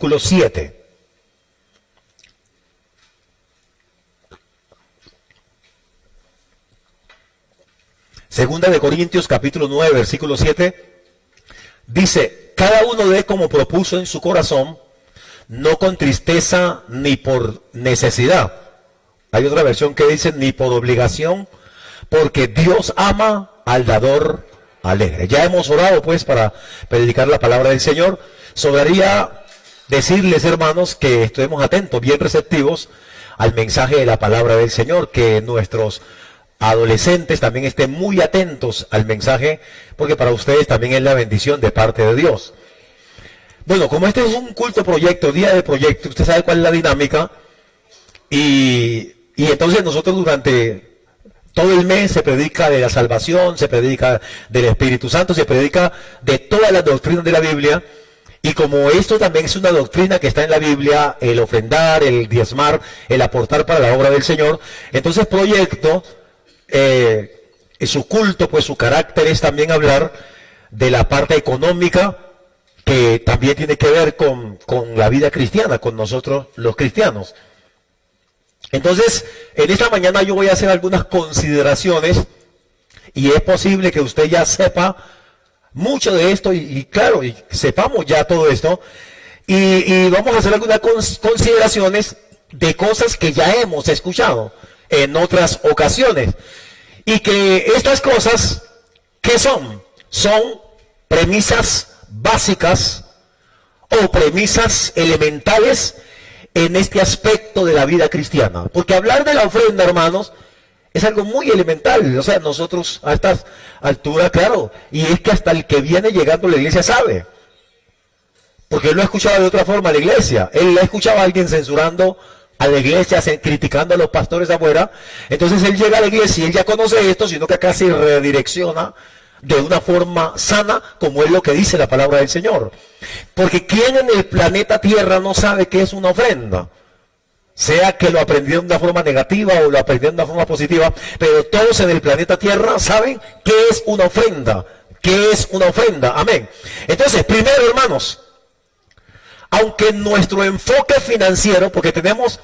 versículo 7. Segunda de Corintios, capítulo 9, versículo 7, dice: cada uno dé como propuso en su corazón, no con tristeza ni por necesidad. Hay otra versión que dice ni por obligación, porque Dios ama al dador alegre. Ya hemos orado pues para predicar la palabra del Señor. Sobraría decirles, hermanos, que estemos atentos, bien receptivos al mensaje de la palabra del Señor, que nuestros adolescentes también estén muy atentos al mensaje, porque para ustedes también es la bendición de parte de Dios. Bueno, como este es un culto proyecto, día de proyecto, usted sabe cuál es la dinámica, y entonces nosotros durante todo el mes se predica de la salvación, se predica del Espíritu Santo, se predica de todas las doctrinas de la Biblia. Y como esto también es una doctrina que está en la Biblia, el ofrendar, el diezmar, el aportar para la obra del Señor, entonces proyecto, su culto, pues su carácter es también hablar de la parte económica, que también tiene que ver con la vida cristiana, con nosotros los cristianos. Entonces, en esta mañana yo voy a hacer algunas consideraciones, y es posible que usted ya sepa mucho de esto, y claro, y sepamos ya todo esto, y vamos a hacer algunas consideraciones de cosas que ya hemos escuchado en otras ocasiones, y que estas cosas, ¿qué son? Son premisas básicas o premisas elementales en este aspecto de la vida cristiana, porque hablar de la ofrenda, hermanos, es algo muy elemental. O sea, nosotros a estas alturas, claro, y es que hasta el que viene llegando a la iglesia sabe, porque él lo ha escuchado de otra forma a la iglesia, él ha escuchado a alguien censurando a la iglesia, criticando a los pastores afuera. Entonces él llega a la iglesia y él ya conoce esto, sino que acá se redirecciona de una forma sana, como es lo que dice la palabra del Señor. Porque ¿quién en el planeta Tierra no sabe qué es una ofrenda? Sea que lo aprendieron de una forma negativa o lo aprendieron de una forma positiva, pero todos en el planeta Tierra saben qué es una ofrenda. ¿Qué es una ofrenda? Amén. Entonces, primero, hermanos, aunque nuestro enfoque financiero, porque tenemos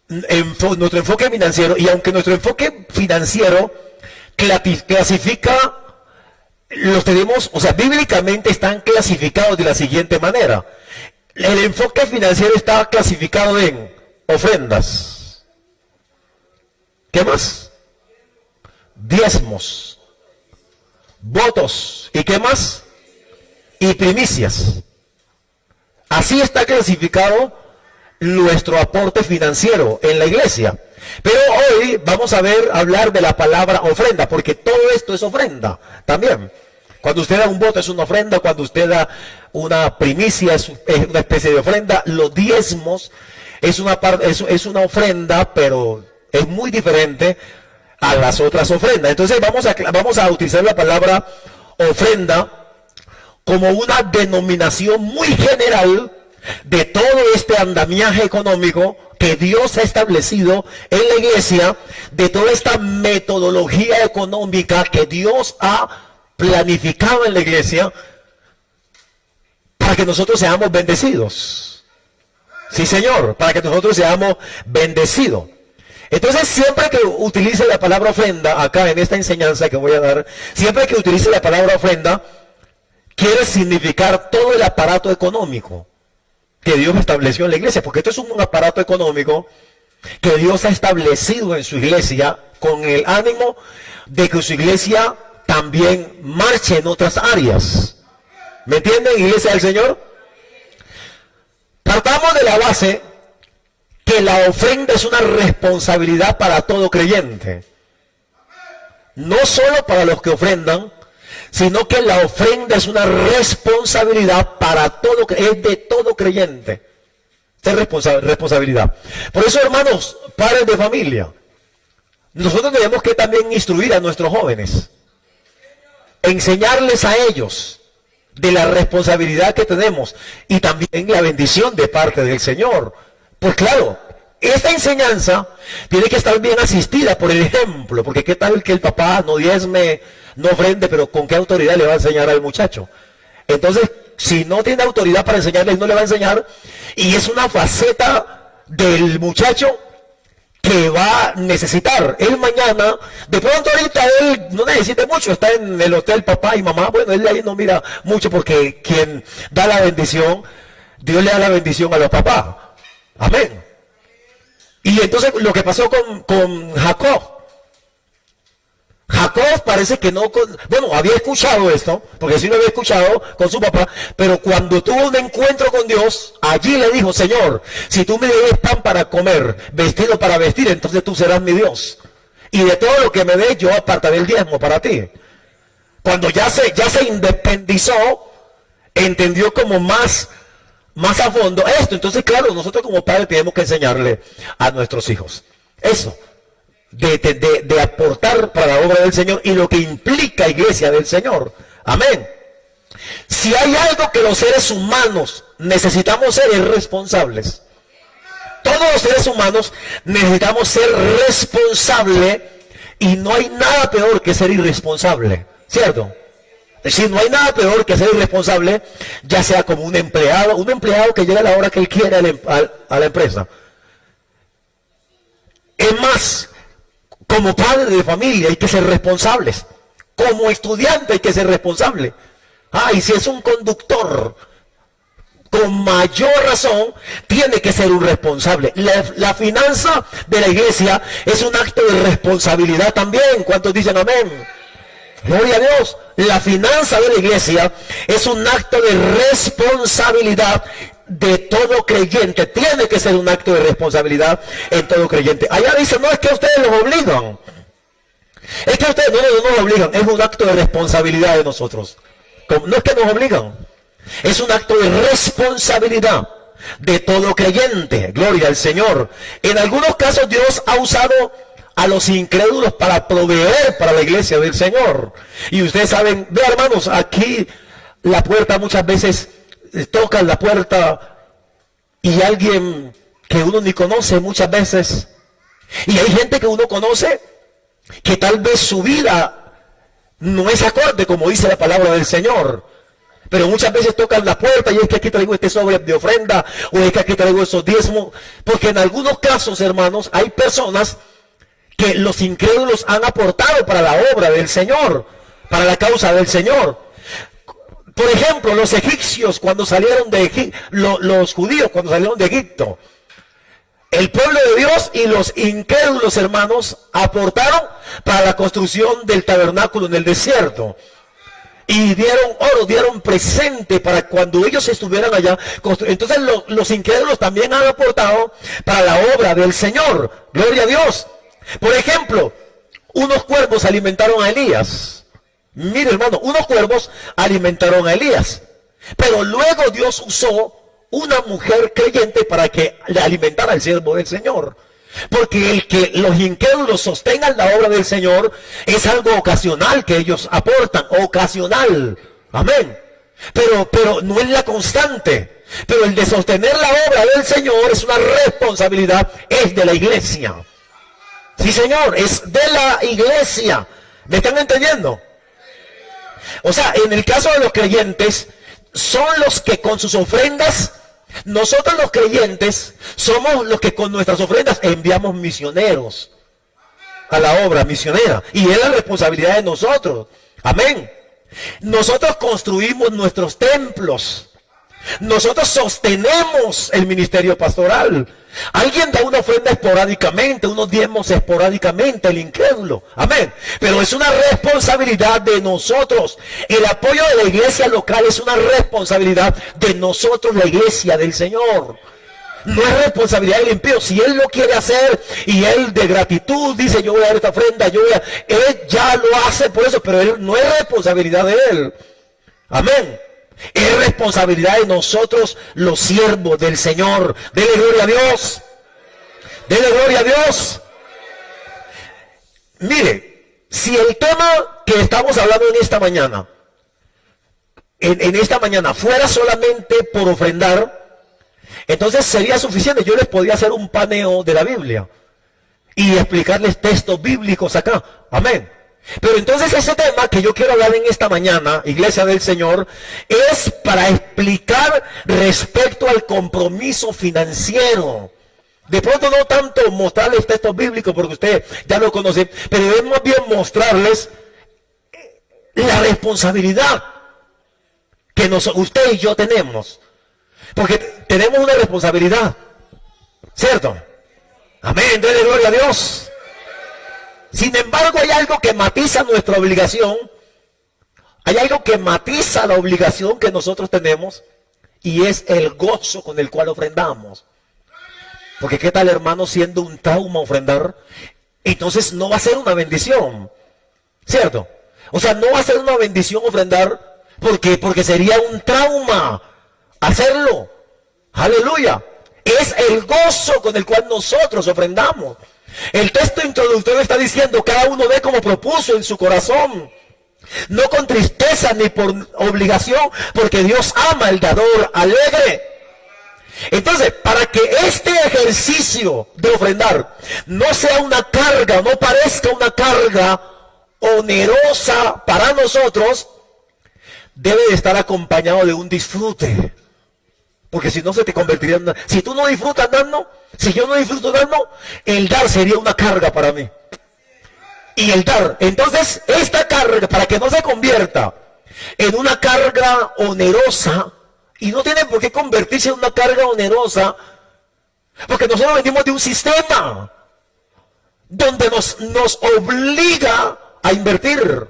nuestro enfoque financiero, y aunque nuestro enfoque financiero clasifica, los tenemos, o sea, bíblicamente están clasificados de la siguiente manera. El enfoque financiero está clasificado en ofrendas. ¿Qué más? Diezmos, votos, ¿y qué más? Y primicias. Así está clasificado nuestro aporte financiero en la iglesia. Pero hoy vamos a hablar de la palabra ofrenda, porque todo esto es ofrenda también. Cuando usted da un voto es una ofrenda, cuando usted da una primicia es una especie de ofrenda. Los diezmos es una ofrenda, pero es muy diferente a las otras ofrendas. Entonces vamos a utilizar la palabra ofrenda como una denominación muy general de todo este andamiaje económico que Dios ha establecido en la iglesia, de toda esta metodología económica que Dios ha planificado en la iglesia para que nosotros seamos bendecidos. Sí, Señor, para que nosotros seamos bendecidos. Entonces, siempre que utilice la palabra ofrenda, acá en esta enseñanza que voy a dar, siempre que utilice la palabra ofrenda, quiere significar todo el aparato económico que Dios estableció en la iglesia, porque esto es un aparato económico que Dios ha establecido en su iglesia con el ánimo de que su iglesia también marche en otras áreas. ¿Me entienden, iglesia del Señor? Partamos de la base que la ofrenda es una responsabilidad para todo creyente. No solo para los que ofrendan, sino que la ofrenda es una responsabilidad para todo, es de todo creyente. Es responsabilidad. Por eso, hermanos, padres de familia, nosotros tenemos que también instruir a nuestros jóvenes, enseñarles a ellos de la responsabilidad que tenemos y también la bendición de parte del Señor. Pues claro, esta enseñanza tiene que estar bien asistida por el ejemplo, porque qué tal que el papá no diezme, no ofrende, pero con qué autoridad le va a enseñar al muchacho. Entonces, Si no tiene autoridad para enseñarle, no le va a enseñar. Y es una faceta del muchacho que va a necesitar. Él mañana, de pronto ahorita él no necesita mucho, está en el hotel papá y mamá. Bueno, él ahí no mira mucho porque quien da la bendición, Dios le da la bendición a los papás. Amén. Y entonces lo que pasó con Jacob. Jacob parece que no, bueno, había escuchado esto, porque sí lo había escuchado con su papá, pero cuando tuvo un encuentro con Dios, allí le dijo, Señor, si tú me des pan para comer, vestido para vestir, entonces tú serás mi Dios. Y de todo lo que me des, yo apartaré el diezmo para ti. Cuando ya se independizó, entendió como más a fondo esto. Entonces, claro, nosotros como padres tenemos que enseñarle a nuestros hijos eso. De aportar para la obra del Señor y lo que implica iglesia del Señor. Amén. Si hay algo que los seres humanos necesitamos ser, es responsables. Todos los seres humanos necesitamos ser responsables y no hay nada peor que ser irresponsable, ¿cierto? Es decir, no hay nada peor que ser irresponsable, ya sea como un empleado que llega a la hora que él quiere a la empresa. Es más, como padre de familia hay que ser responsables. Como estudiante hay que ser responsable. Y si es un conductor, con mayor razón, tiene que ser un responsable. La finanza de la iglesia es un acto de responsabilidad también. ¿Cuántos dicen amén? Gloria a Dios. La finanza de la iglesia es un acto de responsabilidad de todo creyente. Tiene que ser un acto de responsabilidad en todo creyente. Allá dice, no es que ustedes los obligan. Es que ustedes no nos obligan. Es un acto de responsabilidad de nosotros. No es que nos obligan. Es un acto de responsabilidad de todo creyente. Gloria al Señor. En algunos casos Dios ha usado a los incrédulos para proveer para la iglesia del Señor. Y ustedes saben, vean hermanos, aquí la puerta muchas veces tocan la puerta y alguien que uno ni conoce muchas veces, y hay gente que uno conoce que tal vez su vida no es acorde como dice la palabra del Señor, pero muchas veces tocan la puerta y es que aquí traigo este sobre de ofrenda, o es que aquí traigo esos diezmos, porque en algunos casos, hermanos, hay personas que los incrédulos han aportado para la obra del Señor, para la causa del Señor. Por ejemplo, los egipcios cuando salieron de Egipto, los judíos cuando salieron de Egipto, el pueblo de Dios y los incrédulos, hermanos, aportaron para la construcción del tabernáculo en el desierto. Y dieron oro, dieron presente para cuando ellos estuvieran allá. Entonces los incrédulos también han aportado para la obra del Señor. Gloria a Dios. Por ejemplo, unos cuervos alimentaron a Elías. Mire, hermano, unos cuervos alimentaron a Elías. Pero luego Dios usó una mujer creyente para que le alimentara al siervo del Señor. Porque el que los incrédulos sostengan la obra del Señor es algo ocasional que ellos aportan, ocasional. Amén. Pero no es la constante. Pero el de sostener la obra del Señor es una responsabilidad, es de la iglesia. Sí, Señor, es de la iglesia. ¿Me están entendiendo? O sea, en el caso de los creyentes, son los que con sus ofrendas, nosotros los creyentes, somos los que con nuestras ofrendas enviamos misioneros a la obra misionera. Y es la responsabilidad de nosotros. Amén. Nosotros construimos nuestros templos. Nosotros sostenemos el ministerio pastoral. Alguien da una ofrenda esporádicamente, unos diezmos esporádicamente, el incrédulo. Amén. Pero es una responsabilidad de nosotros. El apoyo de la iglesia local es una responsabilidad de nosotros, la iglesia del Señor. No es responsabilidad del impío. Si él lo quiere hacer y él de gratitud dice, yo voy a dar esta ofrenda, él ya lo hace por eso, pero él no es responsabilidad de él. Amén. Es responsabilidad de nosotros, los siervos del Señor. Dele gloria a Dios. Dele gloria a Dios. Mire, si el tema que estamos hablando en esta mañana, en esta mañana fuera solamente por ofrendar, entonces sería suficiente. Yo les podría hacer un paneo de la Biblia y explicarles textos bíblicos acá. Amén. Pero entonces ese tema que yo quiero hablar en esta mañana, Iglesia del Señor, es para explicar respecto al compromiso financiero. De pronto no tanto mostrarles textos bíblicos porque usted ya lo conoce, pero es más bien mostrarles la responsabilidad que usted y yo tenemos. Porque tenemos una responsabilidad, ¿cierto? Amén, denle gloria a Dios. Sin embargo, hay algo que matiza nuestra obligación. Hay algo que matiza la obligación que nosotros tenemos, y es el gozo con el cual ofrendamos. Porque qué tal, hermano, siendo un trauma ofrendar, entonces no va a ser una bendición, ¿cierto? O sea, no va a ser una bendición ofrendar, porque sería un trauma hacerlo. Aleluya. Es el gozo con el cual nosotros ofrendamos. El texto introductorio está diciendo: cada uno dé como propuso en su corazón, no con tristeza ni por obligación, porque Dios ama al dador alegre. Entonces, para que este ejercicio de ofrendar no sea una carga, no parezca una carga onerosa para nosotros, debe de estar acompañado de un disfrute. Porque si no, se te convertiría en si tú no disfrutas dando, si yo no disfruto dando, el dar sería una carga para mí. Y el dar, entonces esta carga, para que no se convierta en una carga onerosa, y no tiene por qué convertirse en una carga onerosa, porque nosotros venimos de un sistema donde nos obliga a invertir,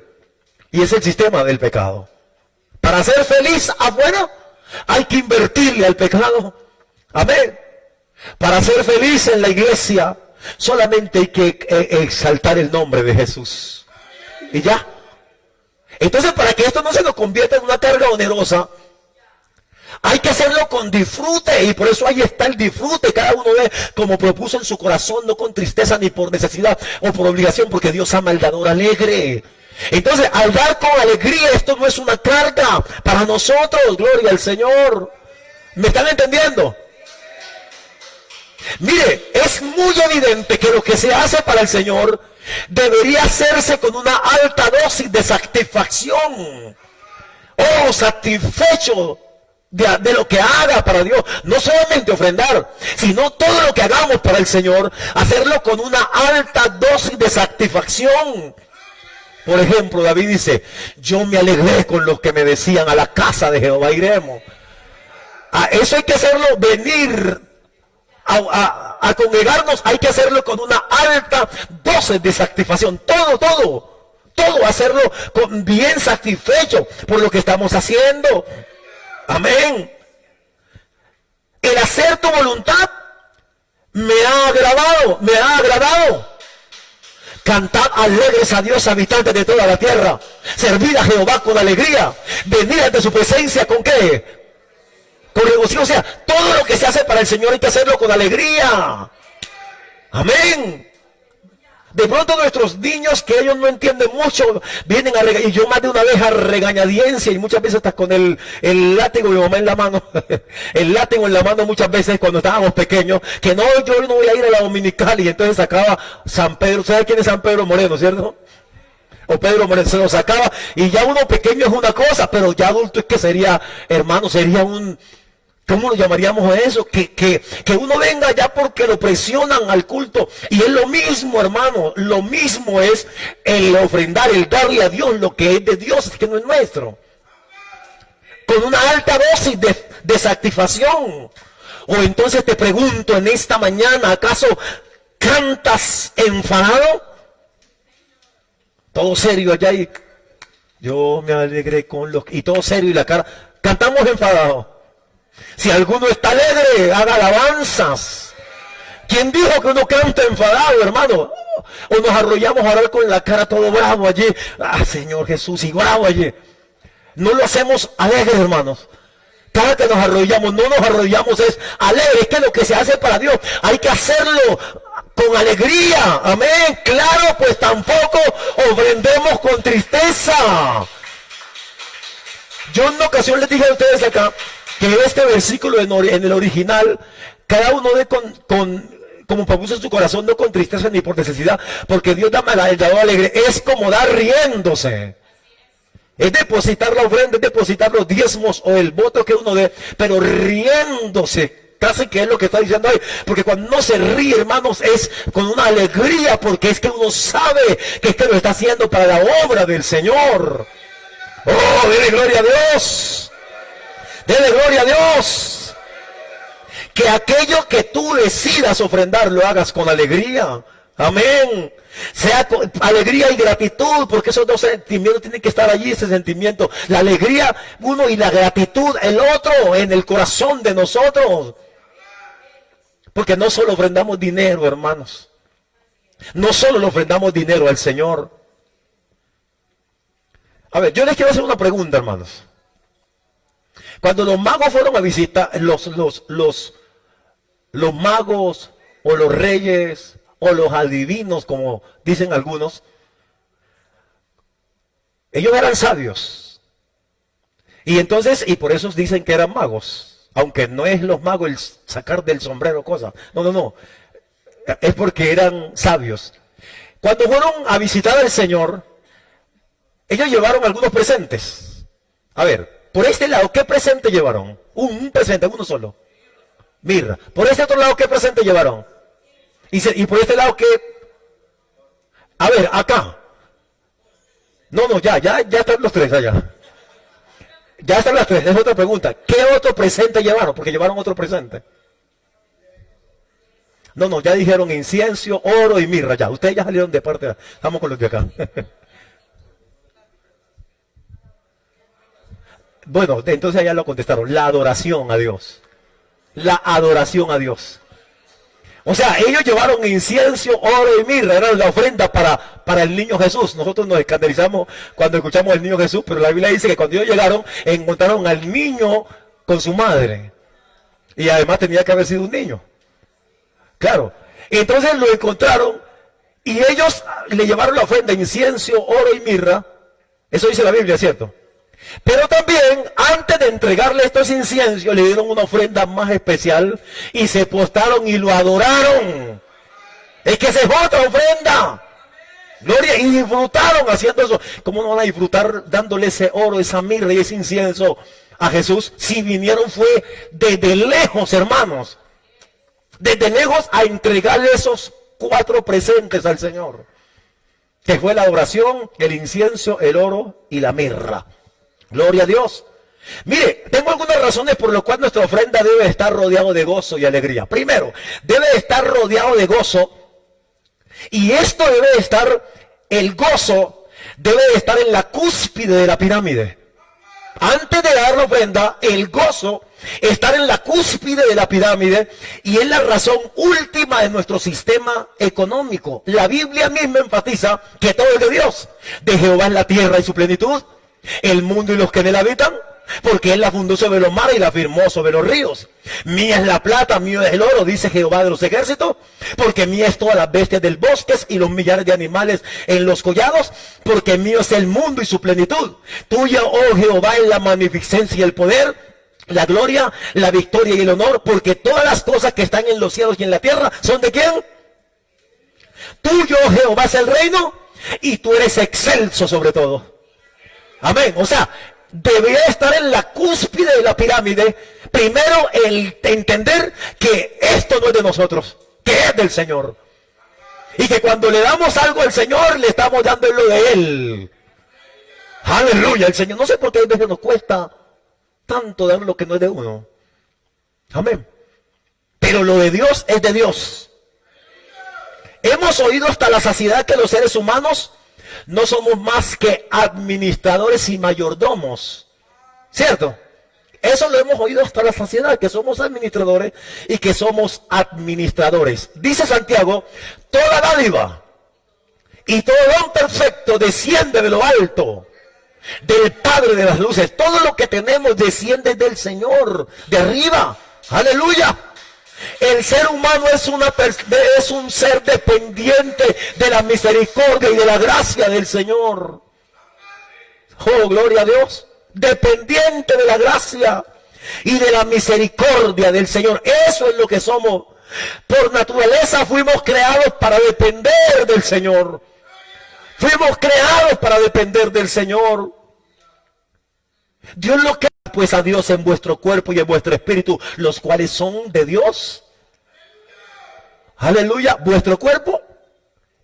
y es el sistema del pecado. Para ser feliz afuera, hay que invertirle al pecado. Amén. Para ser feliz en la iglesia, solamente hay que exaltar el nombre de Jesús. Y ya. Entonces, para que esto no se nos convierta en una carga onerosa, hay que hacerlo con disfrute. Y por eso ahí está el disfrute. Cada uno ve como propuso en su corazón, no con tristeza ni por necesidad o por obligación, porque Dios ama al dador alegre. Entonces, al dar con alegría, esto no es una carga para nosotros. Gloria al Señor. ¿Me están entendiendo? Mire, es muy evidente que lo que se hace para el Señor debería hacerse con una alta dosis de satisfacción. Oh, satisfecho de lo que haga para Dios. No solamente ofrendar, sino todo lo que hagamos para el Señor, hacerlo con una alta dosis de satisfacción. Por ejemplo, David dice: yo me alegré con los que me decían, a la casa de Jehová iremos. A eso hay que hacerlo, venir a congregarnos, hay que hacerlo con una alta dosis de satisfacción. Todo, hacerlo bien satisfecho por lo que estamos haciendo. Amén. El hacer tu voluntad me ha agradado. Cantad alegres a Dios, habitantes de toda la tierra. Servid a Jehová con alegría. Venid ante su presencia, ¿con qué? Con regocijo. O sea, todo lo que se hace para el Señor hay que hacerlo con alegría. Amén. De pronto nuestros niños, que ellos no entienden mucho, vienen a regañar, y yo más de una vez a regañadiencia, y muchas veces hasta con el látigo de mi mamá en la mano, el látigo en la mano muchas veces cuando estábamos pequeños, que no, yo no voy a ir a la dominical, y entonces sacaba San Pedro. ¿Sabe quién es San Pedro Moreno, cierto? O Pedro Moreno, se lo sacaba, y ya uno pequeño es una cosa, pero ya adulto es que sería, hermano, sería un... ¿Cómo lo llamaríamos a eso? Que uno venga ya porque lo presionan al culto. Y es lo mismo, hermano. Lo mismo es el ofrendar, el darle a Dios lo que es de Dios, es que no es nuestro. Con una alta dosis de satisfacción. O entonces te pregunto en esta mañana, ¿acaso cantas enfadado? Todo serio allá y yo me alegré con los... Y todo serio y la cara. Cantamos enfadados. Si alguno está alegre, haga alabanzas. ¿Quién dijo que uno canta enfadado, hermano? O nos arrollamos a orar con la cara todo bravo allí. Ah, Señor Jesús, y bravo allí. No lo hacemos alegre, hermanos. Cada que nos arrollamos, no nos arrollamos, es alegre. Es que lo que se hace para Dios, hay que hacerlo con alegría. Amén. Claro, pues tampoco ofrendemos con tristeza. Yo en una ocasión les dije a ustedes acá que este versículo en el original, cada uno dé como propuso en su corazón, no con tristeza ni por necesidad, porque Dios da el dador alegre. Es como dar riéndose. Es depositar la ofrenda, es depositar los diezmos o el voto que uno dé, pero riéndose. Casi que es lo que está diciendo ahí. Porque cuando uno se ríe, hermanos, es con una alegría, porque es que uno sabe que es que lo está haciendo para la obra del Señor. Oh, dele gloria a Dios. Dele gloria a Dios. Que aquello que tú decidas ofrendar lo hagas con alegría. Amén. Sea con alegría y gratitud, porque esos dos sentimientos tienen que estar allí, ese sentimiento. La alegría, uno, y la gratitud, el otro, en el corazón de nosotros. Porque no solo ofrendamos dinero, hermanos. No solo le ofrendamos dinero al Señor. A ver, yo les quiero hacer una pregunta, hermanos. Cuando los magos fueron a visitar, los magos o los reyes o los adivinos, como dicen algunos, ellos eran sabios. Y entonces, y por eso dicen que eran magos. Aunque no es los magos el sacar del sombrero cosas. No. Es porque eran sabios. Cuando fueron a visitar al Señor, ellos llevaron algunos presentes. A ver, por este lado, ¿qué presente llevaron? Un presente, uno solo. Mirra. Por este otro lado, ¿qué presente llevaron? Y por este lado, ¿qué? A ver, acá. No, ya están los tres allá. Ya están las tres, es otra pregunta. ¿Qué otro presente llevaron? Porque llevaron otro presente. No, ya dijeron incienso, oro y mirra. Ya, ustedes ya salieron de parte. Estamos con los de acá. Bueno, entonces ya lo contestaron. La adoración a Dios. La adoración a Dios. O sea, ellos llevaron incienso, oro y mirra, era la ofrenda para el niño Jesús. Nosotros nos escandalizamos cuando escuchamos al niño Jesús, pero la Biblia dice que cuando ellos llegaron, encontraron al niño con su madre. Y además tenía que haber sido un niño. Claro. Entonces lo encontraron y ellos le llevaron la ofrenda, incienso, oro y mirra. Eso dice la Biblia, ¿cierto? Pero también, antes de entregarle estos inciensos, le dieron una ofrenda más especial y se postraron y lo adoraron. Es que esa es otra ofrenda. Gloria, y disfrutaron haciendo eso. ¿Cómo no van a disfrutar dándole ese oro, esa mirra y ese incienso a Jesús? Si vinieron fue desde lejos, hermanos. Desde lejos a entregarle esos 4 presentes al Señor. Que fue la adoración, el incienso, el oro y la mirra. Gloria a Dios. Mire, tengo algunas razones por las cuales nuestra ofrenda debe estar rodeado de gozo y alegría. Primero, debe estar rodeado de gozo. Y esto debe estar, el gozo debe estar en la cúspide de la pirámide. Antes de dar la ofrenda, el gozo estar en la cúspide de la pirámide, y es la razón última de nuestro sistema económico. La Biblia misma enfatiza que todo es de Dios. De Jehová es la tierra y su plenitud, el mundo y los que en él habitan, porque él la fundó sobre los mares y la firmó sobre los ríos. Mía es la plata, mío es el oro, dice Jehová de los ejércitos, porque mía es todas las bestias del bosque y los millares de animales en los collados, porque mío es el mundo y su plenitud. Tuya, oh Jehová, es la magnificencia y el poder, la gloria, la victoria y el honor, porque todas las cosas que están en los cielos y en la tierra son de ¿quién? Tuyo, oh Jehová, es el reino, y tú eres excelso sobre todo. Amén. O sea, debería estar en la cúspide de la pirámide, primero el entender que esto no es de nosotros, que es del Señor. Y que cuando le damos algo al Señor, le estamos dando lo de Él. Aleluya, el Señor. No sé por qué a veces nos cuesta tanto dar lo que no es de uno. Amén. Pero lo de Dios es de Dios. Hemos oído hasta la saciedad que los seres humanos no somos más que administradores y mayordomos, ¿cierto? Eso lo hemos oído hasta la saciedad, que somos administradores y que somos administradores. Dice Santiago, toda dádiva y todo don perfecto desciende de lo alto, del Padre de las luces. Todo lo que tenemos desciende del Señor, de arriba. Aleluya. El ser humano es un ser dependiente de la misericordia y de la gracia del Señor. Oh, gloria a Dios. Dependiente de la gracia y de la misericordia del Señor. Eso es lo que somos Por naturaleza fuimos creados para depender del Señor. Fuimos creados para depender del Señor. Dios lo crea pues a Dios en vuestro cuerpo y en vuestro espíritu, los cuales son de Dios. Aleluya, vuestro cuerpo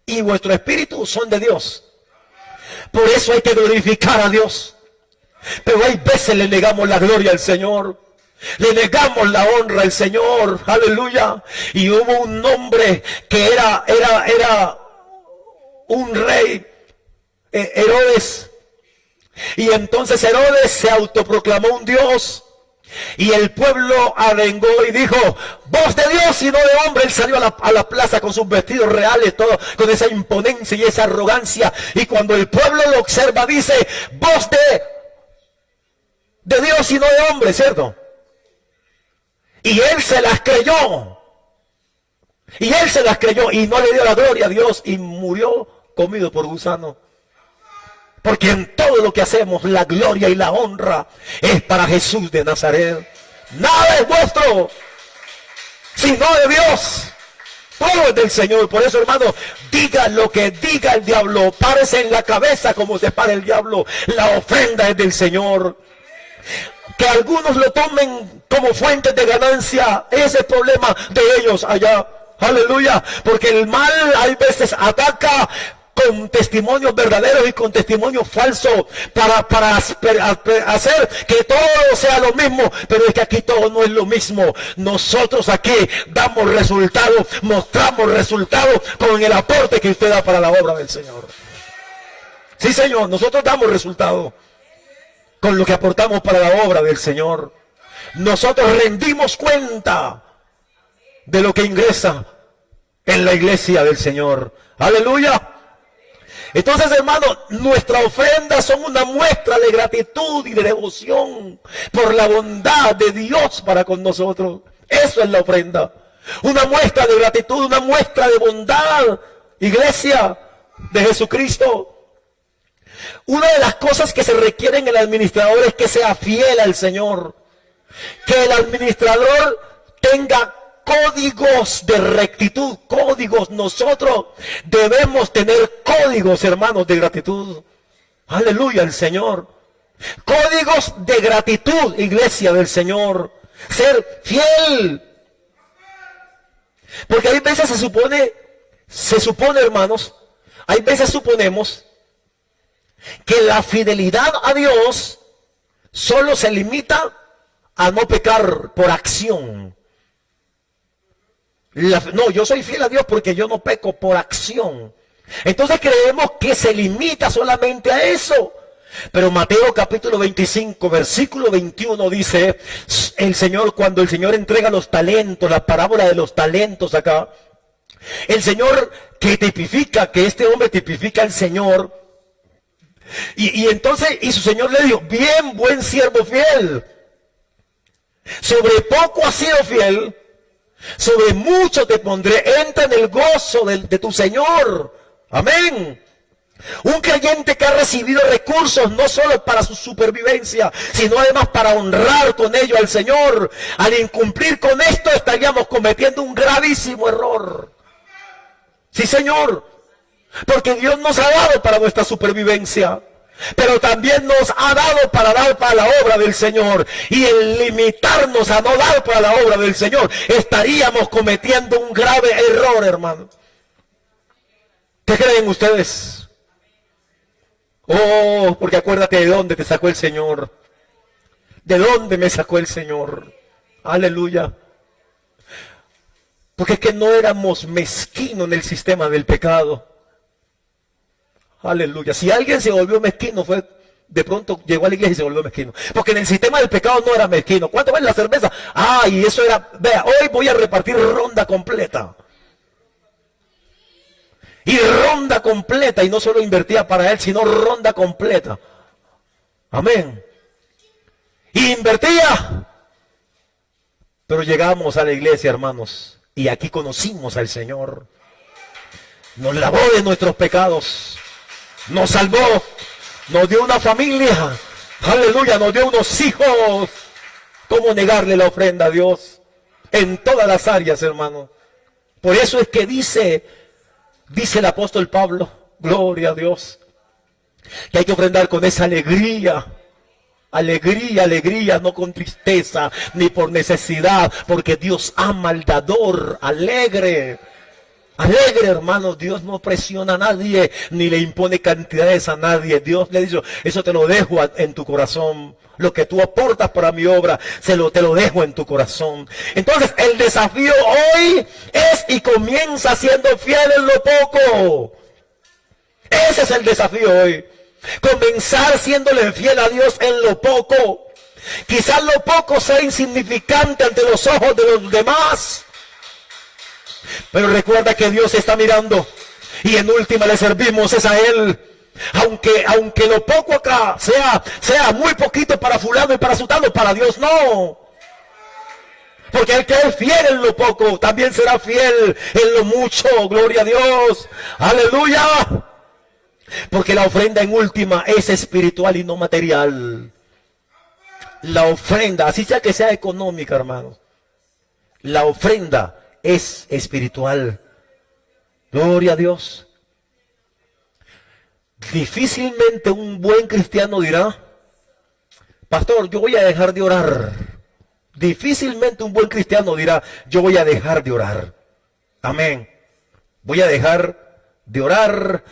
y vuestro espíritu son de Dios. Por eso hay que glorificar a Dios. Pero hay veces le negamos la gloria al Señor. Le negamos la honra al Señor. Aleluya. Y hubo un hombre que era un rey, Herodes. Y entonces Herodes se autoproclamó un Dios. Y el pueblo arengó y dijo: voz de Dios y no de hombre. Él salió a la plaza con sus vestidos reales, todo con esa imponencia y esa arrogancia. Y cuando el pueblo lo observa, dice: voz de Dios y no de hombre, ¿cierto? Y él se las creyó. Y él se las creyó y no le dio la gloria a Dios y murió comido por gusano. Porque en todo lo que hacemos, la gloria y la honra es para Jesús de Nazaret. Nada es vuestro, sino de Dios. Todo es del Señor. Por eso, hermano, diga lo que diga el diablo, párese en la cabeza como se para el diablo. La ofrenda es del Señor. Que algunos lo tomen como fuente de ganancia, ese es el problema de ellos allá. Aleluya. Porque el mal hay veces ataca con testimonios verdaderos y con testimonios falsos para hacer que todo sea lo mismo. Pero es que aquí todo no es lo mismo. Nosotros aquí damos resultados, mostramos resultados con el aporte que usted da para la obra del Señor. Sí, Señor, nosotros damos resultados con lo que aportamos para la obra del Señor. Nosotros rendimos cuenta de lo que ingresa en la iglesia del Señor. Aleluya. Entonces, hermano, nuestras ofrendas son una muestra de gratitud y de devoción por la bondad de Dios para con nosotros. Eso es la ofrenda. Una muestra de gratitud, una muestra de bondad, iglesia de Jesucristo. Una de las cosas que se requiere en el administrador es que sea fiel al Señor. Que el administrador tenga códigos de rectitud, códigos. Nosotros debemos tener códigos, hermanos, de gratitud. Aleluya al Señor. Códigos de gratitud, iglesia del Señor. Ser fiel. Porque hay veces se supone, hermanos, hay veces suponemos que la fidelidad a Dios solo se limita a no pecar por acción. No, yo soy fiel a Dios porque yo no peco por acción. Entonces creemos que se limita solamente a eso. Pero Mateo capítulo 25, versículo 21 dice, el Señor, cuando el Señor entrega los talentos, la parábola de los talentos acá, el Señor que tipifica, que este hombre tipifica al Señor, y entonces, y su Señor le dijo: bien, buen siervo fiel, sobre poco has sido fiel, sobre mucho te pondré, entra en el gozo de tu Señor. Amén. Un creyente que ha recibido recursos no solo para su supervivencia, sino además para honrar con ello al Señor, al incumplir con esto estaríamos cometiendo un gravísimo error. Sí, Señor, porque Dios nos ha dado para nuestra supervivencia, pero también nos ha dado para dar para la obra del Señor. Y el limitarnos a no dar para la obra del Señor, estaríamos cometiendo un grave error, hermano. ¿Qué creen ustedes? Oh, porque acuérdate de dónde te sacó el Señor. ¿De dónde me sacó el Señor? Aleluya. Porque es que no éramos mezquinos en el sistema del pecado. Aleluya. Si alguien se volvió mezquino, fue de pronto llegó a la iglesia y se volvió mezquino. Porque en el sistema del pecado no era mezquino. ¿Cuánto vale la cerveza? Ah, y eso era, vea, hoy voy a repartir ronda completa. Y ronda completa, y no solo invertía para él, sino ronda completa. Amén. Y invertía. Pero llegamos a la iglesia, hermanos, y aquí conocimos al Señor. Nos lavó de nuestros pecados. Nos salvó. Nos dio una familia. Aleluya, nos dio unos hijos. ¿Cómo negarle la ofrenda a Dios? En todas las áreas, hermano. Por eso es que dice el apóstol Pablo, gloria a Dios, que hay que ofrendar con esa alegría. Alegría, alegría, no con tristeza, ni por necesidad, porque Dios ama al dador, alegre. Alegre, hermano, Dios no presiona a nadie, ni le impone cantidades a nadie. Dios le dice, eso te lo dejo en tu corazón. Lo que tú aportas para mi obra, te lo dejo en tu corazón. Entonces, el desafío hoy es y comienza siendo fiel en lo poco. Ese es el desafío hoy. Comenzar siéndole fiel a Dios en lo poco. Quizás lo poco sea insignificante ante los ojos de los demás, pero recuerda que Dios está mirando y en última le servimos es a Él. Aunque lo poco acá sea muy poquito para fulano y para sutano, para Dios no. Porque el que es fiel en lo poco también será fiel en lo mucho. Gloria a Dios. Aleluya. Porque la ofrenda en última es espiritual y no material. La ofrenda, así sea que sea económica, hermanos, la ofrenda es espiritual. Gloria a Dios. Difícilmente un buen cristiano dirá, pastor, yo voy a dejar de orar. Difícilmente un buen cristiano dirá, yo voy a dejar de orar. Amén. Voy a dejar de orar,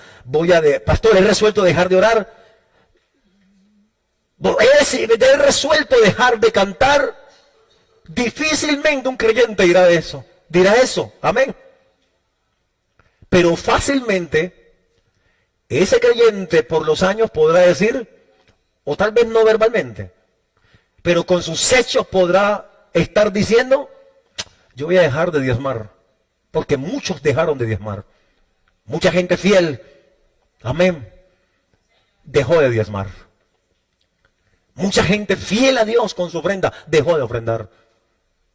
pastor, he resuelto dejar de orar, he resuelto dejar de cantar. Difícilmente un creyente dirá eso, amén. Pero fácilmente ese creyente por los años podrá decir, o tal vez no verbalmente, pero con sus hechos podrá estar diciendo, yo voy a dejar de diezmar, porque muchos dejaron de diezmar. Mucha gente fiel, amén, dejó de diezmar. Mucha gente fiel a Dios con su ofrenda, dejó de ofrendar.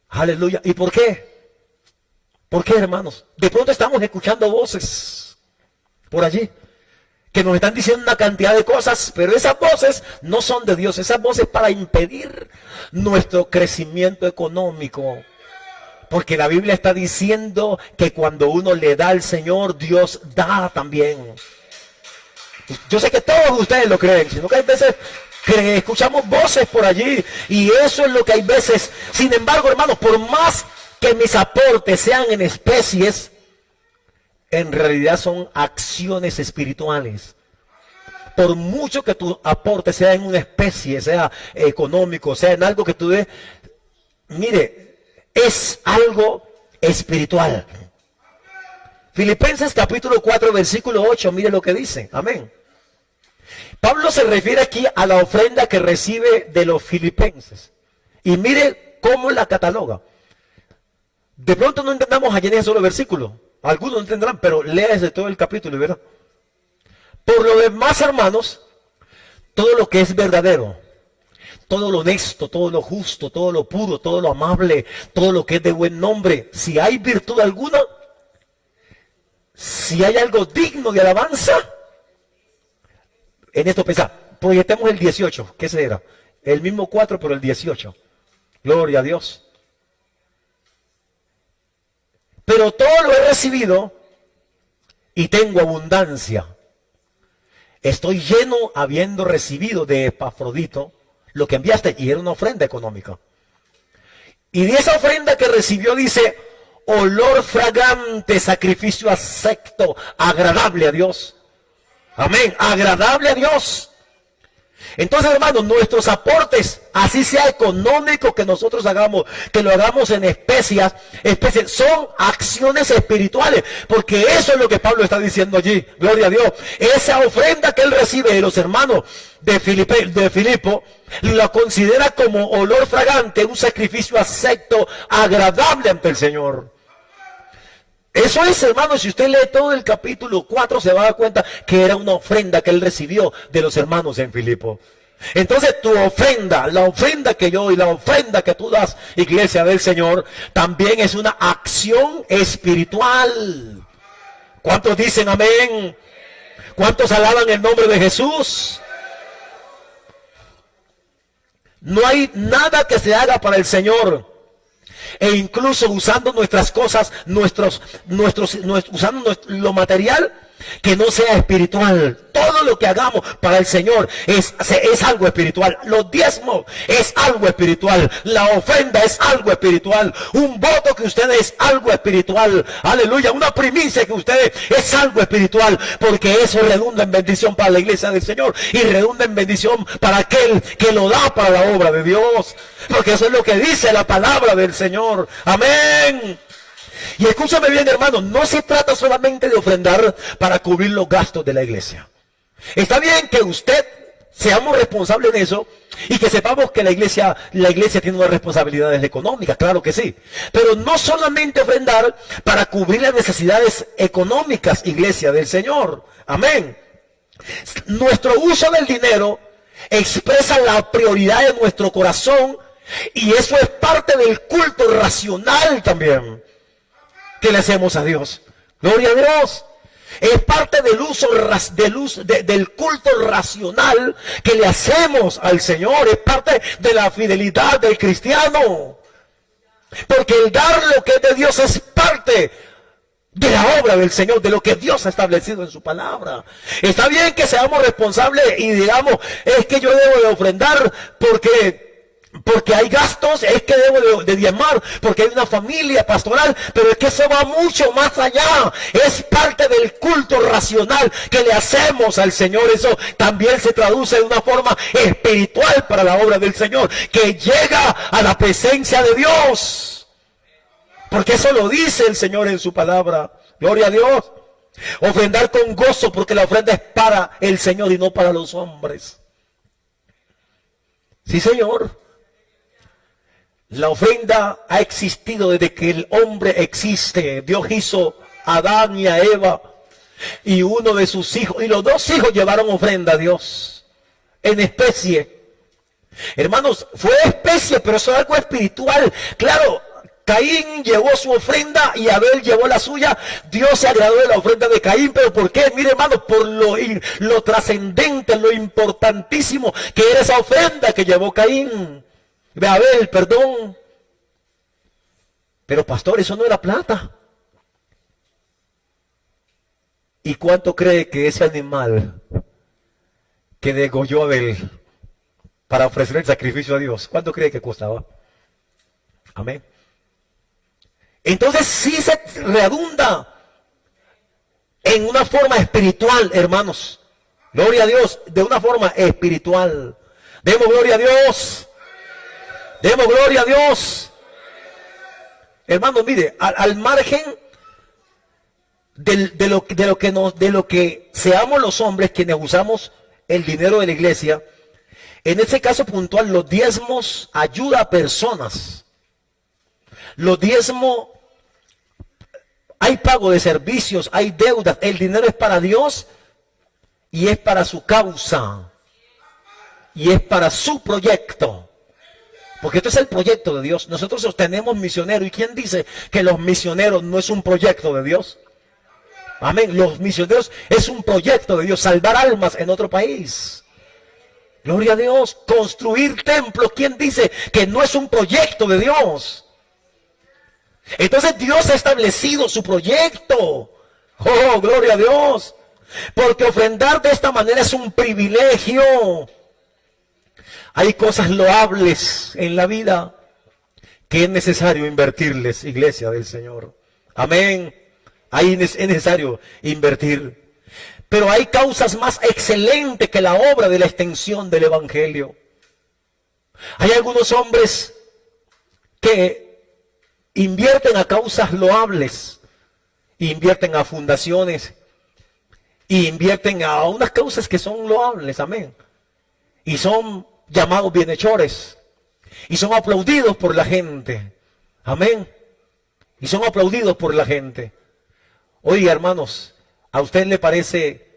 Aleluya. ¿Y por qué? ¿Por qué, hermanos? De pronto estamos escuchando voces por allí que nos están diciendo una cantidad de cosas, pero esas voces no son de Dios. Esas voces para impedir nuestro crecimiento económico. Porque la Biblia está diciendo que cuando uno le da al Señor, Dios da también. Yo sé que todos ustedes lo creen, sino que hay veces que escuchamos voces por allí y eso es lo que hay veces. Sin embargo, hermanos, por más que mis aportes sean en especies, en realidad son acciones espirituales. Por mucho que tu aporte sea en una especie, sea económico, sea en algo que tú des, mire, es algo espiritual. Filipenses capítulo 4 versículo 8, mire lo que dice, amén. Pablo se refiere aquí a la ofrenda que recibe de los filipenses. Y mire cómo la cataloga. De pronto no entendamos allí en ese solo versículo. Algunos no entenderán, pero lea desde todo el capítulo y verá. Por lo demás, hermanos, todo lo que es verdadero, todo lo honesto, todo lo justo, todo lo puro, todo lo amable, todo lo que es de buen nombre, si hay virtud alguna, si hay algo digno de alabanza, en esto pensá, proyectemos el 18, ¿qué será? El mismo 4, pero el 18. Gloria a Dios. Pero todo lo he recibido y tengo abundancia. Estoy lleno habiendo recibido de Epafrodito lo que enviaste, y era una ofrenda económica. Y de esa ofrenda que recibió dice, olor fragante, sacrificio acepto, agradable a Dios. Amén, agradable a Dios. Entonces, hermanos, nuestros aportes, así sea económico que nosotros hagamos, que lo hagamos en especies, son acciones espirituales, porque eso es lo que Pablo está diciendo allí, gloria a Dios. Esa ofrenda que él recibe de los hermanos de Filipo, la considera como olor fragante, un sacrificio acepto, agradable ante el Señor. Eso es, hermanos, si usted lee todo el capítulo 4 se va a dar cuenta que era una ofrenda que él recibió de los hermanos en Filipo. Entonces tu ofrenda, la ofrenda que yo y la ofrenda que tú das, iglesia del Señor, también es una acción espiritual. ¿Cuántos dicen amén? ¿Cuántos alaban el nombre de Jesús? No hay nada que se haga para el Señor e incluso usando nuestras cosas, usando lo material, que no sea espiritual. Todo lo que hagamos para el Señor es algo espiritual. Los diezmos es algo espiritual. La ofrenda es algo espiritual. Un voto que ustedes es algo espiritual. Aleluya. Una primicia que ustedes es algo espiritual. Porque eso redunda en bendición para la iglesia del Señor. Y redunda en bendición para aquel que lo da para la obra de Dios. Porque eso es lo que dice la palabra del Señor. Amén. Y escúchame bien, hermano, no se trata solamente de ofrendar para cubrir los gastos de la iglesia. Está bien que usted seamos responsables de eso y que sepamos que la iglesia tiene unas responsabilidades económicas, claro que sí. Pero no solamente ofrendar para cubrir las necesidades económicas, iglesia del Señor. Amén. Nuestro uso del dinero expresa la prioridad de nuestro corazón y eso es parte del culto racional también que le hacemos a Dios. Gloria a Dios. Es parte del uso del culto racional que le hacemos al Señor. Es parte de la fidelidad del cristiano. Porque el dar lo que es de Dios es parte de la obra del Señor, de lo que Dios ha establecido en su palabra. Está bien que seamos responsables y digamos, es que yo debo de ofrendar porque hay gastos, es que debo de diezmar, porque hay una familia pastoral, pero es que eso va mucho más allá. Es parte del culto racional que le hacemos al Señor. Eso también se traduce de una forma espiritual para la obra del Señor, que llega a la presencia de Dios. Porque eso lo dice el Señor en su palabra. Gloria a Dios. Ofrendar con gozo, porque la ofrenda es para el Señor y no para los hombres. Sí, Señor. La ofrenda ha existido desde que el hombre existe. Dios hizo a Adán y a Eva y uno de sus hijos, y los dos hijos llevaron ofrenda a Dios en especie. Hermanos, fue especie, pero eso es algo espiritual. Claro, Caín llevó su ofrenda y Abel llevó la suya. Dios se agradó de la ofrenda de Caín, pero ¿por qué? Mire, hermanos, por lo trascendente, lo importantísimo que era esa ofrenda que llevó Caín. Ve a ver, perdón. Pero pastor, eso no era plata. ¿Y cuánto cree que ese animal que degolló Abel para ofrecer el sacrificio a Dios, cuánto cree que costaba? Amén. Entonces sí se redunda en una forma espiritual, hermanos. Gloria a Dios, de una forma espiritual. Demos gloria a Dios. Demos gloria a Dios. Hermano, mire, al margen de lo que seamos los hombres quienes usamos el dinero de la iglesia, en este caso puntual, los diezmos ayuda a personas. Los diezmos, hay pago de servicios, hay deudas. El dinero es para Dios y es para su causa y es para su proyecto. Porque esto es el proyecto de Dios. Nosotros sostenemos misioneros. ¿Y quién dice que los misioneros no es un proyecto de Dios? Amén. Los misioneros es un proyecto de Dios. Salvar almas en otro país. Gloria a Dios. Construir templos. ¿Quién dice que no es un proyecto de Dios? Entonces Dios ha establecido su proyecto. Oh, gloria a Dios. Porque ofrendar de esta manera es un privilegio. Hay cosas loables en la vida que es necesario invertirles, iglesia del Señor. Amén. Ahí es necesario invertir. Pero hay causas más excelentes que la obra de la extensión del Evangelio. Hay algunos hombres que invierten a causas loables, invierten a fundaciones, y invierten a unas causas que son loables, amén. Y son llamados bienhechores. Y son aplaudidos por la gente. Amén. Y son aplaudidos por la gente. Oiga, hermanos, ¿a usted le parece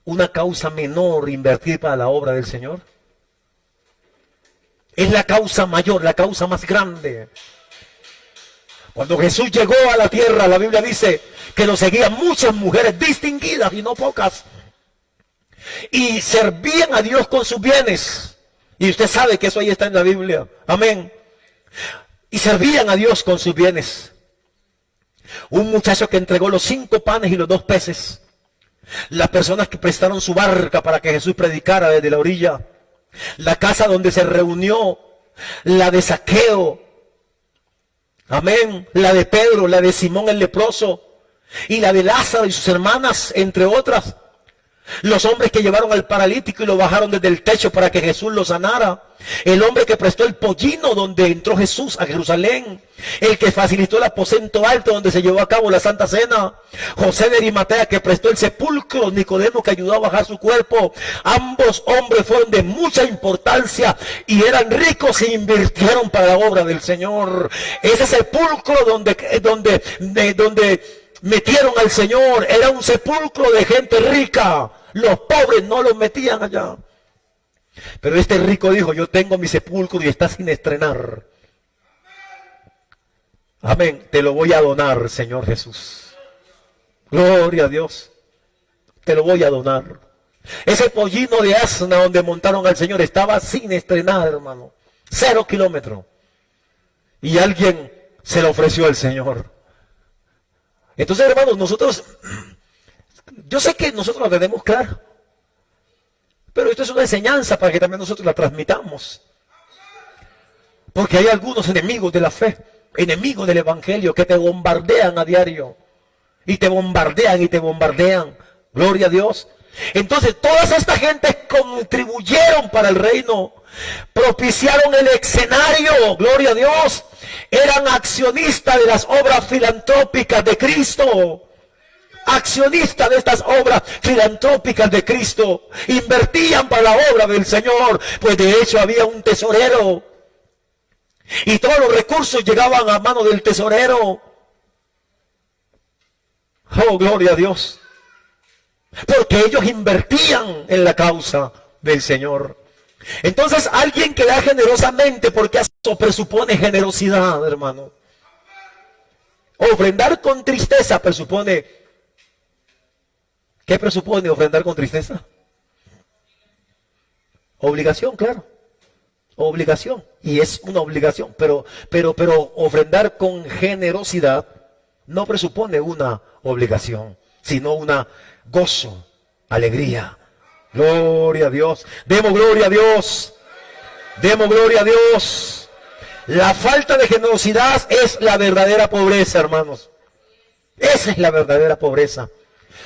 una causa menor invertir para la obra del Señor? Es la causa mayor, la causa más grande. Cuando Jesús llegó a la tierra, la Biblia dice que lo seguían muchas mujeres distinguidas y no pocas. Y servían a Dios con sus bienes. Y usted sabe que eso ahí está en la Biblia. Amén. y servían a Dios con sus bienes. Un muchacho que entregó los 5 panes y los 2 peces. Las personas que prestaron su barca para que Jesús predicara desde la orilla. La casa donde se reunió, la de Zaqueo. Amén. La de Pedro, la de Simón el leproso. Y la de Lázaro y sus hermanas, entre otras. Los hombres que llevaron al paralítico y lo bajaron desde el techo para que Jesús lo sanara. El hombre que prestó el pollino donde entró Jesús a Jerusalén. El que facilitó el aposento alto donde se llevó a cabo la Santa Cena. José de Arimatea que prestó el sepulcro. Nicodemo que ayudó a bajar su cuerpo. Ambos hombres fueron de mucha importancia y eran ricos e invirtieron para la obra del Señor. Ese sepulcro donde metieron al Señor era un sepulcro de gente rica. Los pobres no los metían allá. Pero este rico dijo, yo tengo mi sepulcro y está sin estrenar. Amén. Te lo voy a donar, Señor Jesús. Gloria a Dios. Te lo voy a donar. Ese pollino de asna donde montaron al Señor estaba sin estrenar, hermano. 0 kilómetros. Y alguien se lo ofreció al Señor. Entonces, hermanos, nosotros, yo sé que nosotros lo tenemos claro, pero esto es una enseñanza para que también nosotros la transmitamos. Porque hay algunos enemigos de la fe, enemigos del evangelio, que te bombardean a diario. Y te bombardean y te bombardean. Gloria a Dios. Entonces, todas estas gentes contribuyeron para el reino. Propiciaron el escenario. Gloria a Dios. Eran accionistas de las obras filantrópicas de Cristo. Accionistas de estas obras filantrópicas de Cristo. Invertían para la obra del Señor. Pues de hecho había un tesorero. Y todos los recursos llegaban a mano del tesorero. Oh, gloria a Dios. Porque ellos invertían en la causa del Señor. Entonces alguien que da generosamente, porque eso presupone generosidad, hermano. Ofrendar con tristeza presupone. ¿Qué presupone ofrendar con tristeza? Obligación, claro. Obligación. Y es una obligación. Pero ofrendar con generosidad no presupone una obligación, sino una gozo, alegría. Gloria a Dios. Demos gloria a Dios. Demos gloria a Dios. La falta de generosidad es la verdadera pobreza, hermanos. Esa es la verdadera pobreza.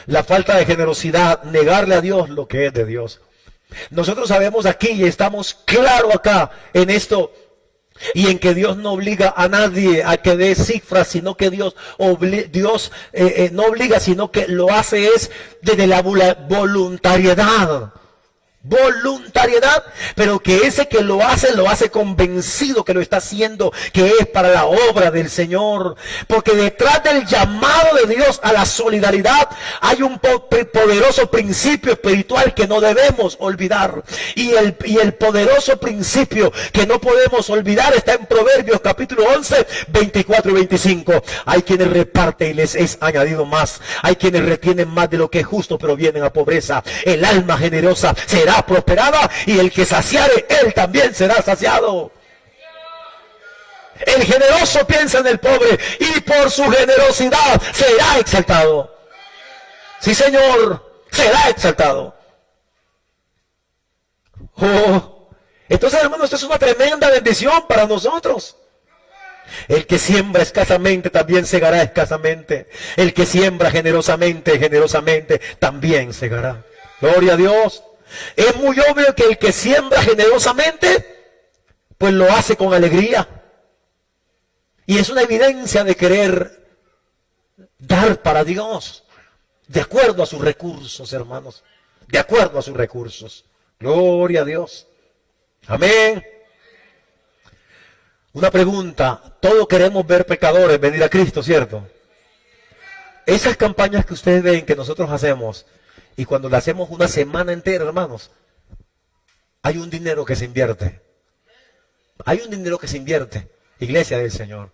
La falta de generosidad, negarle a Dios lo que es de Dios. Nosotros sabemos aquí y estamos claros acá en esto. Y en que Dios no obliga a nadie a que dé cifras, sino que Dios no obliga, sino que lo hace es desde la voluntariedad. Voluntariedad, pero que ese que lo hace convencido que lo está haciendo, que es para la obra del Señor. Porque detrás del llamado de Dios a la solidaridad hay un poderoso principio espiritual que no debemos olvidar. Y el poderoso principio que no podemos olvidar está en Proverbios capítulo 11, 24 y 25. Hay quienes reparten y les es añadido más. Hay quienes retienen más de lo que es justo, pero vienen a pobreza. El alma generosa será prosperada y el que saciare, él también será saciado. El generoso piensa en el pobre y por su generosidad será exaltado. Sí, Señor, será exaltado. Oh, entonces, hermanos, esto es una tremenda bendición para nosotros. El que siembra escasamente también segará escasamente. El que siembra generosamente, generosamente también segará. Gloria a Dios. Es muy obvio que el que siembra generosamente, pues lo hace con alegría. Y es una evidencia de querer dar para Dios, de acuerdo a sus recursos, hermanos. De acuerdo a sus recursos. Gloria a Dios. Amén. Una pregunta. Todos queremos ver pecadores venir a Cristo, ¿cierto? Esas campañas que ustedes ven que nosotros hacemos, y cuando la hacemos una semana entera, hermanos, hay un dinero que se invierte. Hay un dinero que se invierte. Iglesia del Señor.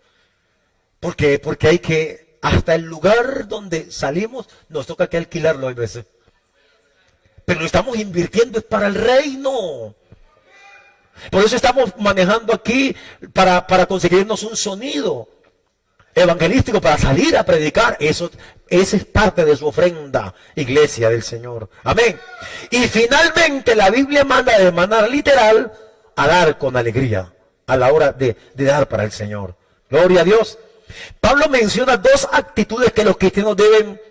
¿Por qué? Porque hay que, hasta el lugar donde salimos, nos toca que alquilarlo a veces. Pero lo estamos invirtiendo es para el reino. Por eso estamos manejando aquí para conseguirnos un sonido evangelístico para salir a predicar. Esa es parte de su ofrenda, iglesia del Señor. Amén. Y finalmente la Biblia manda de manera literal a dar con alegría a la hora de dar para el Señor. Gloria a Dios. Pablo menciona dos actitudes que los cristianos deben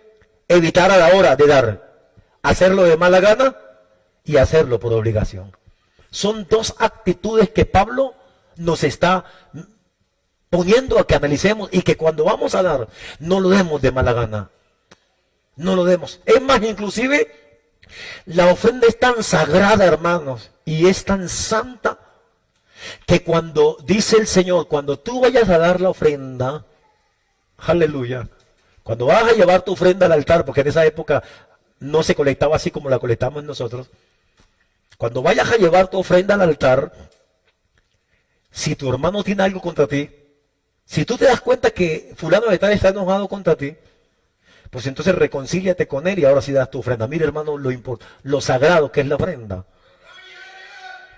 evitar a la hora de dar: hacerlo de mala gana y hacerlo por obligación. Son dos actitudes que Pablo nos está poniendo a que analicemos, y que cuando vamos a dar, no lo demos de mala gana. No lo demos. Es más, inclusive, la ofrenda es tan sagrada, hermanos, y es tan santa, que cuando dice el Señor, cuando tú vayas a dar la ofrenda, aleluya, cuando vas a llevar tu ofrenda al altar, porque en esa época no se colectaba así como la colectamos nosotros, cuando vayas a llevar tu ofrenda al altar, si tu hermano tiene algo contra ti, si tú te das cuenta que fulano de tal está enojado contra ti, pues entonces reconcíliate con él y ahora sí das tu ofrenda. Mira, hermano, lo sagrado que es la ofrenda.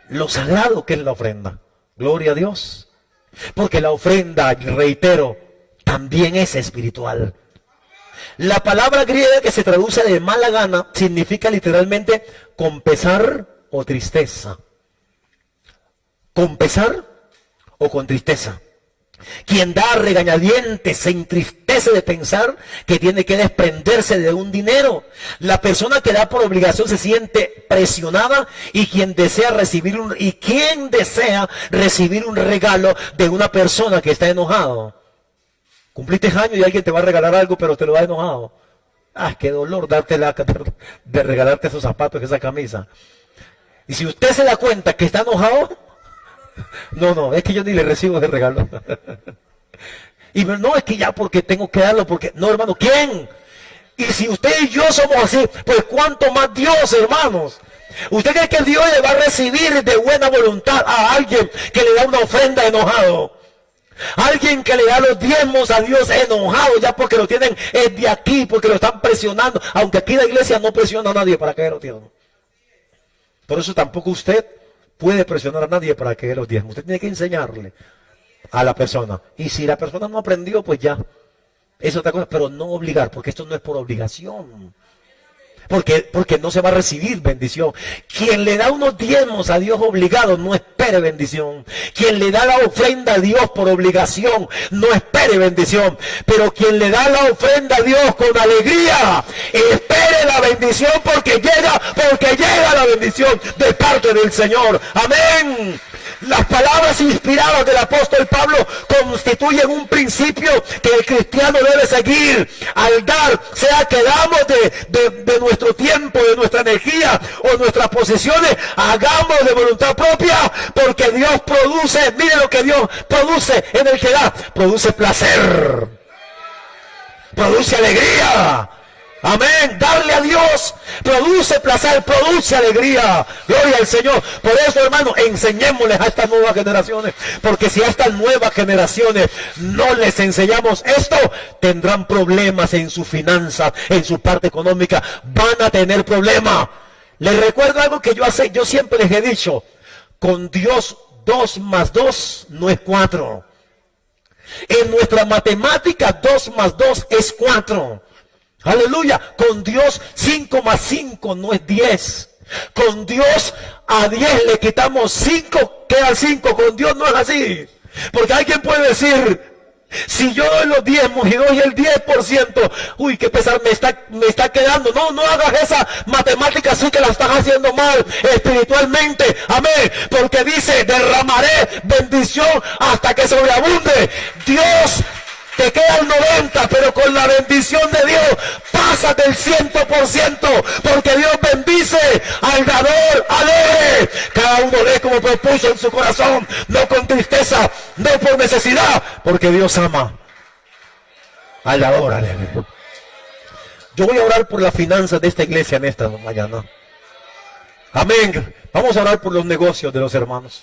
Lo sagrado que es la ofrenda. Gloria a Dios. Porque la ofrenda, reitero, también es espiritual. La palabra griega que se traduce de mala gana significa literalmente con pesar o tristeza. Con pesar o con tristeza. Quien da regañadientes se entristece de pensar que tiene que desprenderse de un dinero. La persona que da por obligación se siente presionada, y quien desea recibir un regalo de una persona que está enojado. Cumpliste años y alguien te va a regalar algo, pero te lo da enojado. Ah, qué dolor de regalarte esos zapatos, esa camisa. Y si usted se da cuenta que está enojado, no, es que yo ni le recibo de regalo. Y no, es que ya porque tengo que darlo, porque no, hermano, ¿quién? Y si usted y yo somos así, pues cuánto más Dios, hermanos. ¿Usted cree que Dios le va a recibir de buena voluntad a alguien que le da una ofrenda enojado? Alguien que le da los diezmos a Dios enojado, ya porque lo tienen de aquí, porque lo están presionando. Aunque aquí la iglesia no presiona a nadie para que lo tienen. Por eso tampoco usted puede presionar a nadie para que dé los diezmos. Usted tiene que enseñarle a la persona. Y si la persona no aprendió, pues ya. Es otra cosa, pero no obligar, porque esto no es por obligación. Porque no se va a recibir bendición. Quien le da unos diezmos a Dios obligado, no espere bendición. Quien le da la ofrenda a Dios por obligación, no espere bendición. Pero quien le da la ofrenda a Dios con alegría, espere la bendición, porque llega la bendición de parte del Señor. Amén. Las palabras inspiradas del apóstol Pablo constituyen un principio que el cristiano debe seguir al dar, sea que damos de nuestro tiempo, de nuestra energía o nuestras posesiones, hagamos de voluntad propia, porque Dios produce, mire lo que Dios produce en el que da, produce placer, produce alegría. Amén, darle a Dios produce placer, produce alegría. Gloria al Señor. Por eso, hermano, enseñémosles a estas nuevas generaciones, porque si a estas nuevas generaciones no les enseñamos esto, tendrán problemas en sus finanzas, en su parte económica, van a tener problemas. Les recuerdo algo que yo siempre les he dicho: con Dios 2 más 2 no es 4. En nuestra matemática 2 más 2 es 4. Aleluya. Con Dios 5 más 5 no es 10. Con Dios a 10 le quitamos 5, queda 5. Con Dios no es así. Porque alguien puede decir: si yo doy los diezmos y doy el 10%, uy, qué pesar me está quedando. No hagas esa matemática así, que la estás haciendo mal espiritualmente. Amén. Porque dice: derramaré bendición hasta que sobreabunde. Dios te queda el 90, pero con la bendición de Dios pasas del 100%, porque Dios bendice al dador alegre. Cada uno dé como propuso en su corazón, no con tristeza, no por necesidad, porque Dios ama al dador alegre. Yo voy a orar por las finanzas de esta iglesia en esta mañana. Amén. Vamos a orar por los negocios de los hermanos.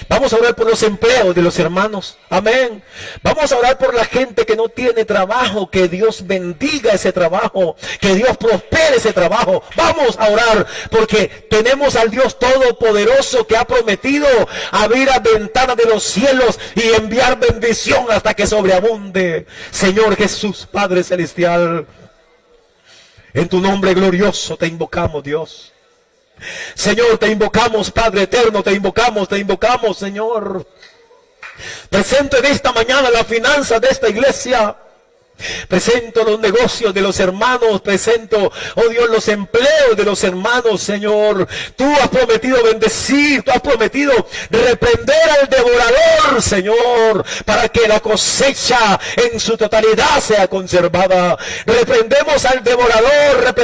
Vamos a orar por los empleos de los hermanos. Amén. Vamos a orar por la gente que no tiene trabajo. Que Dios bendiga ese trabajo. Que Dios prospere ese trabajo. Vamos a orar porque tenemos al Dios Todopoderoso que ha prometido abrir las ventanas de los cielos y enviar bendición hasta que sobreabunde. Señor Jesús, Padre Celestial, en tu nombre glorioso te invocamos, Dios. Señor, te invocamos, Padre eterno, te invocamos, Señor. Presento en esta mañana las finanzas de esta iglesia. Presento los negocios de los hermanos, presento, oh Dios, los empleos de los hermanos, Señor. Tú has prometido bendecir, tú has prometido reprender al devorador, Señor, para que la cosecha en su totalidad sea conservada. Reprendemos al devorador,